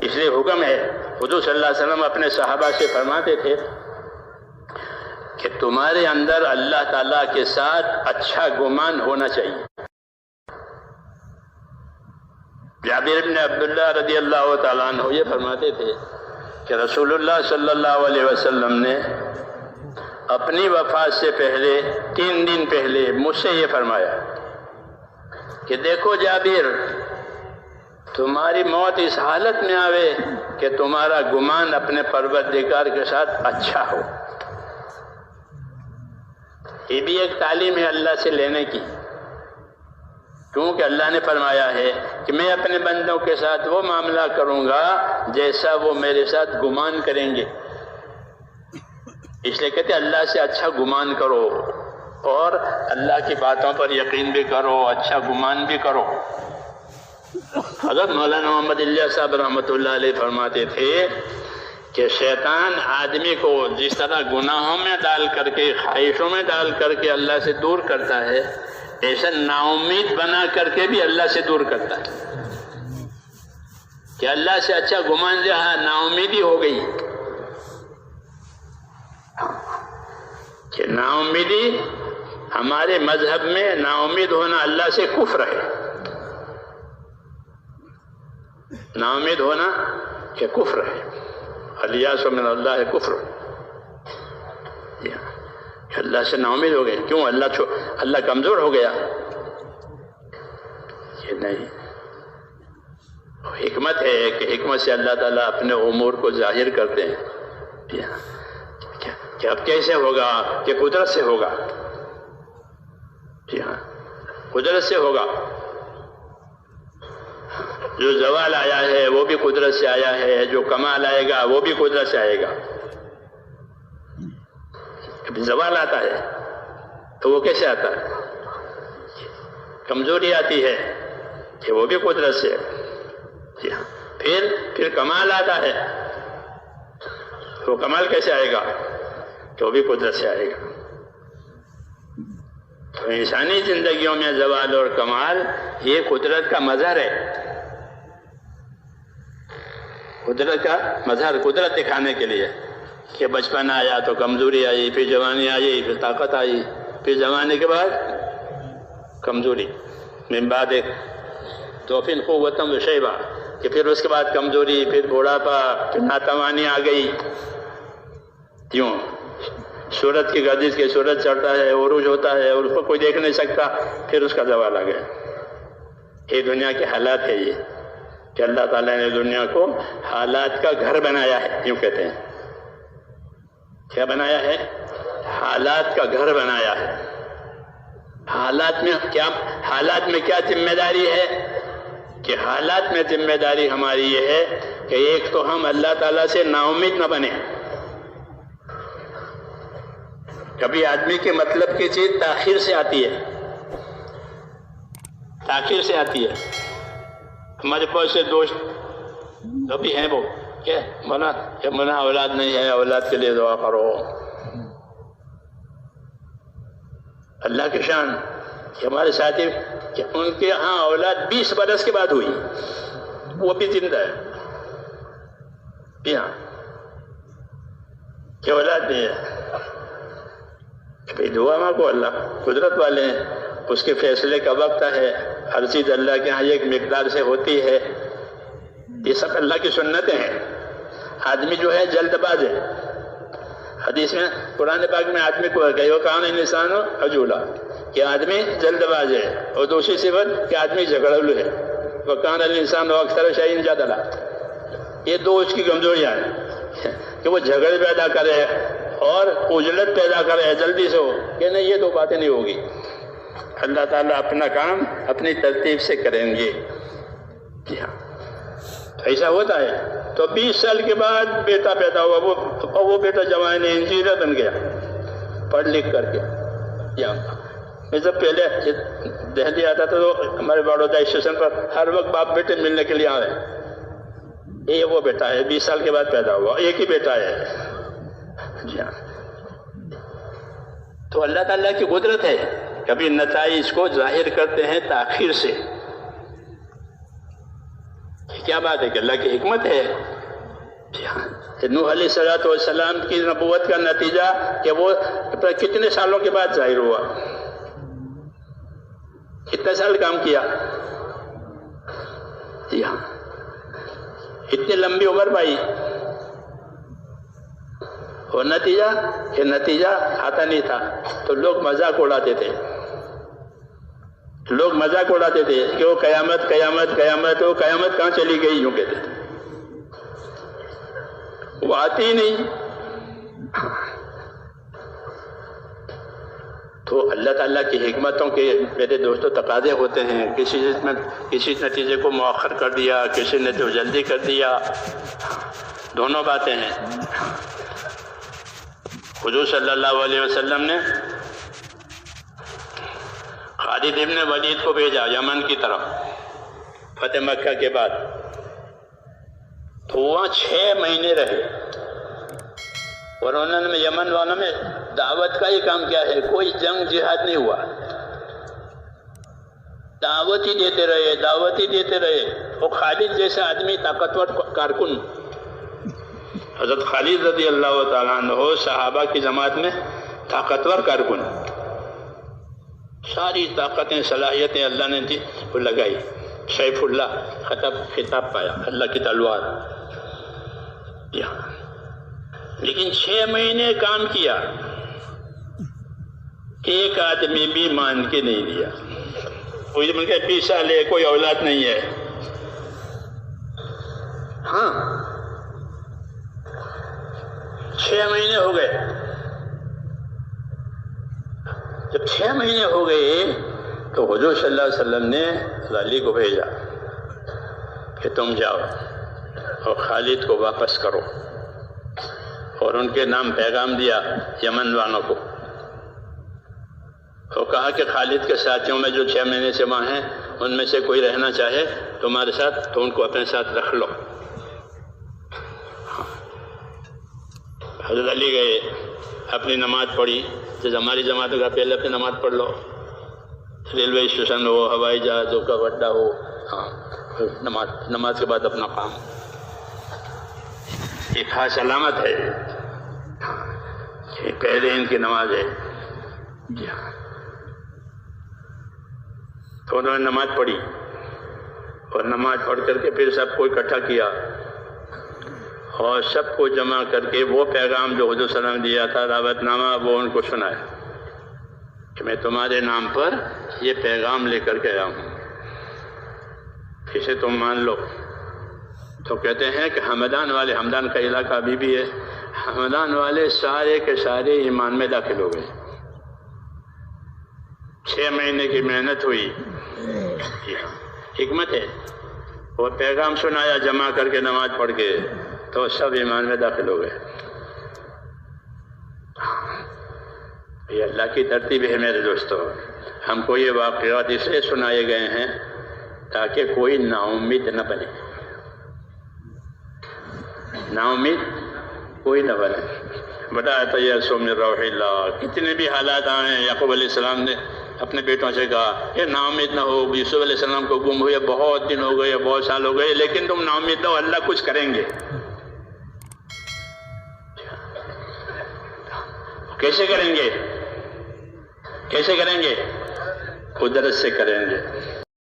اس لیے حکم ہے، حضور صلی اللہ علیہ وسلم اپنے صحابہ سے فرماتے تھے کہ تمہارے اندر اللہ تعالیٰ کے ساتھ اچھا گمان ہونا چاہیے۔ جابر بن عبداللہ رضی اللہ تعالیٰ عنہ یہ فرماتے تھے کہ رسول اللہ صلی اللہ علیہ وسلم نے اپنی وفات سے پہلے 3 دن پہلے مجھ سے یہ فرمایا کہ دیکھو جابر، تمہاری موت اس حالت میں آوے کہ تمہارا گمان اپنے پروردگار کے ساتھ اچھا ہو۔ یہ بھی ایک تعلیم ہے اللہ سے لینے کی، کیونکہ اللہ نے فرمایا ہے کہ میں اپنے بندوں کے ساتھ وہ معاملہ کروں گا جیسا وہ میرے ساتھ گمان کریں گے۔ اس لیے کہتے اللہ سے اچھا گمان کرو اور اللہ کی باتوں پر یقین بھی کرو، اچھا گمان بھی کرو۔ حضرت مولانا محمد الیاس صاحب رحمۃ اللہ علیہ فرماتے تھے کہ شیطان آدمی کو جس طرح گناہوں میں ڈال کر کے، خواہشوں میں ڈال کر کے اللہ سے دور کرتا ہے، ایسا نا امید بنا کر کے بھی اللہ سے دور کرتا ہے کہ اللہ سے اچھا گمان جہاں نا امیدی ہو گئی کہ نا امیدی ہمارے مذہب میں نا امید ہونا اللہ سے کفر ہے۔ نا امید ہونا کہ کفر ہے، الیاس من اللہ کفر، اللہ سے نا امید ہو گئے۔ کیوں؟ اللہ کمزور ہو گیا؟ یہ نہیں، حکمت ہے کہ حکمت سے اللہ تعالیٰ اپنے امور کو ظاہر کرتے ہیں کہ اب کیسے ہوگا، کہ قدرت سے ہوگا۔ جی ہاں، قدرت سے ہوگا۔ جو زوال آیا ہے وہ بھی قدرت سے آیا ہے، جو کمال آئے گا وہ بھی قدرت سے آئے گا۔ کبھی زوال آتا ہے تو وہ کیسے آتا ہے؟ کمزوری آتی ہے کہ وہ بھی قدرت سے ہے۔ جی ہاں، پھر کمال آتا ہے، وہ کمال کیسے آئے گا؟ تو وہ بھی قدرت سے آئے گا۔ تو انسانی زندگیوں میں زوال اور کمال یہ قدرت کا مظہر ہے، قدرت کا مظہر، قدرت دکھانے کے لیے کہ بچپن آیا تو کمزوری آئی، پھر جوانی آئی، پھر طاقت آئی، پھر جوانی کے بعد کمزوری، من بعد توفین قوتم و شیبہ، کہ پھر اس کے بعد کمزوری، پھر بوڑھاپا، پھر ناتوانی آ گئی۔ کیوں؟ سورج کی گردش کے سورج چڑھتا ہے، عروج ہوتا ہے اور اس کو کوئی دیکھ نہیں سکتا، پھر اس کا زوال آ گیا۔ یہ دنیا کے حالات ہے، یہ کہ اللہ تعالیٰ نے دنیا کو حالات کا گھر بنایا ہے، یوں کہتے ہیں۔ کیا بنایا ہے؟ حالات کا گھر بنایا ہے۔ حالات میں کیا ذمہ داری ہے؟ کہ حالات میں ذمہ داری ہماری یہ ہے کہ ایک تو ہم اللہ تعالیٰ سے نا امید نہ بنیں۔ کبھی آدمی کے مطلب کی چیز تاخیر سے آتی ہے، تاخیر سے آتی ہے۔ ہمارے پاس سے دوست کبھی ہیں وہ کہ مولانا اولاد نہیں ہے، اولاد کے لیے دعا کرو۔ اللہ کی شان کہ ہمارے ساتھی کہ ان کے ہاں اولاد 20 برس کے بعد ہوئی، وہ بھی زندہ ہے۔ ہاں کہ اولاد بھی ہے، دعا مانگو، اللہ قدرت والے ہیں، اس کے فیصلے کا وقت ہے، ہر چیز اللہ کے ہاں ایک مقدار سے ہوتی ہے۔ یہ سب اللہ کی سنتیں ہیں۔ آدمی جو ہے جلد باز ہے، حدیث میں قرآن پاک میں آدمی کو ہے کہ وہ کان انسان عجولا، کہ آدمی جلد باز ہے، اور دوسری صفت کہ آدمی جھگڑلو ہے، وہ کان الانسان اکثر شیء جدلا۔ یہ دو اس کی کمزوریاں ہیں کہ وہ جھگڑے پیدا کرے اور اجلت پیدا کرے جلدی سے ہو، کہ نہیں یہ دو باتیں نہیں ہوگی۔ اللہ تعالیٰ اپنا کام اپنی ترتیب سے کریں گے۔ جی ہاں، ایسا ہوتا ہے۔ تو 20 سال کے بعد بیٹا پیدا ہوا، وہ بیٹا جوان انجینئر بن گیا پڑھ لکھ کر کے۔ میں جب پہلے دہلی آتا تھا تو ہمارے بڑودہ اسٹیشن پر ہر وقت باپ بیٹے ملنے کے لیے آئے، یہ وہ بیٹا ہے 20 سال کے بعد پیدا ہوا، ایک ہی بیٹا ہے۔ جی ہاں، تو اللہ تعالیٰ کی قدرت ہے، کبھی نتائج کو ظاہر کرتے ہیں تاخیر سے، کیا بات ہے کہ اللہ کی حکمت ہے. نوح علیہ السلام کی نبوت کا نتیجہ کہ وہ کتنے سالوں کے بعد ظاہر ہوا، کتنے سال کام کیا، اتنی لمبی عمر پائی، اور نتیجہ آتا نہیں تھا. تو لوگ مذاق اڑاتے تھے، کہ وہ قیامت وہ قیامت کہاں چلی گئی، یوں کہتے تھے. وہ آتی ہی نہیں. تو اللہ تعالیٰ کی حکمتوں کے میرے دوستوں تقاضے ہوتے ہیں. کسی نتیجے کو مؤخر کر دیا، کسی نے تو جلدی کر دیا، دونوں باتیں ہیں. حضور صلی اللہ علیہ وسلم نے خالد ابن ولید کو بھیجا یمن کی طرف فتح مکہ کے بعد. تو وہاں 6 مہینے رہے، اور انہوں نے یمن والوں میں دعوت کا ہی کام کیا ہے. کوئی جنگ جہاد نہیں ہوا، دعوت ہی دیتے رہے. وہ خالد جیسا آدمی طاقتور کارکن، حضرت خالد رضی اللہ تعالیٰ عنہ صحابہ کی جماعت میں طاقتور کارکن، ساری طاقتیں صلاحیتیں اللہ نے دی وہ لگائی. سیف اللہ خطاب پایا، اللہ کی تلوار. لیکن 6 مہینے کام کیا، ایک آدمی بھی مان کے نہیں دیا. کوئی مل کے 20 سال ہے، کوئی اولاد نہیں ہے. ہاں 6 مہینے ہو گئے. جب 6 مہینے ہو گئے تو حضور صلی اللہ علیہ وسلم نے علی کو بھیجا کہ تم جاؤ اور خالد کو واپس کرو، اور ان کے نام پیغام دیا یمن والوں کو. تو کہا کہ خالد کے ساتھیوں میں جو 6 مہینے سے وہاں ہیں ان میں سے کوئی رہنا چاہے تمہارے ساتھ تو ان کو اپنے ساتھ رکھ لو. حضرت علی گئے، اپنی نماز پڑھی، جیسے ہماری جماعت کا پہلے اپنی نماز پڑھ لو، ریلوے اسٹیشن ہو، ہوائی جہازوں کا اڈا ہو، نماز کے بعد اپنا کام. یہ خاص علامت ہے کہ پہلے ان کی نماز ہے. تو انہوں نے نماز پڑھی، اور نماز پڑھ کر کے پھر سب کو اکٹھا کیا، اور سب کو جمع کر کے وہ پیغام جو حضور صلی اللہ علیہ وسلم نے دیا تھا، دعوت نامہ، وہ ان کو سنایا کہ میں تمہارے نام پر یہ پیغام لے کر کے آیا ہوں، اسے تم مان لو. تو کہتے ہیں کہ ہمدان کا علاقہ ابھی بھی ہے، ہمدان والے سارے کے سارے ایمان میں داخل ہو گئے. 6 مہینے کی محنت ہوئی، حکمت ہے. وہ پیغام سنایا جمع کر کے نماز پڑھ کے، تو سب ایمان میں داخل ہو گئے. یہ اللہ کی ترتیب ہے میرے دوستو. ہم کو یہ واقعات اس لیے سنائے گئے ہیں تاکہ کوئی نا امید نہ بنے، نا امید کوئی نہ بنے. بتایا تو یہ سو من روح اللہ، کتنے بھی حالات آئے. یعقوب علیہ السلام نے اپنے بیٹوں سے کہا کہ نا امید نہ ہو. یوسف علیہ السلام کو گم ہوئے بہت دن ہو گئے، بہت سال ہو گئے، لیکن تم نا امید نہ ہو، اللہ کچھ کریں گے. کیسے کریں گے؟ قدرت سے کریں گے.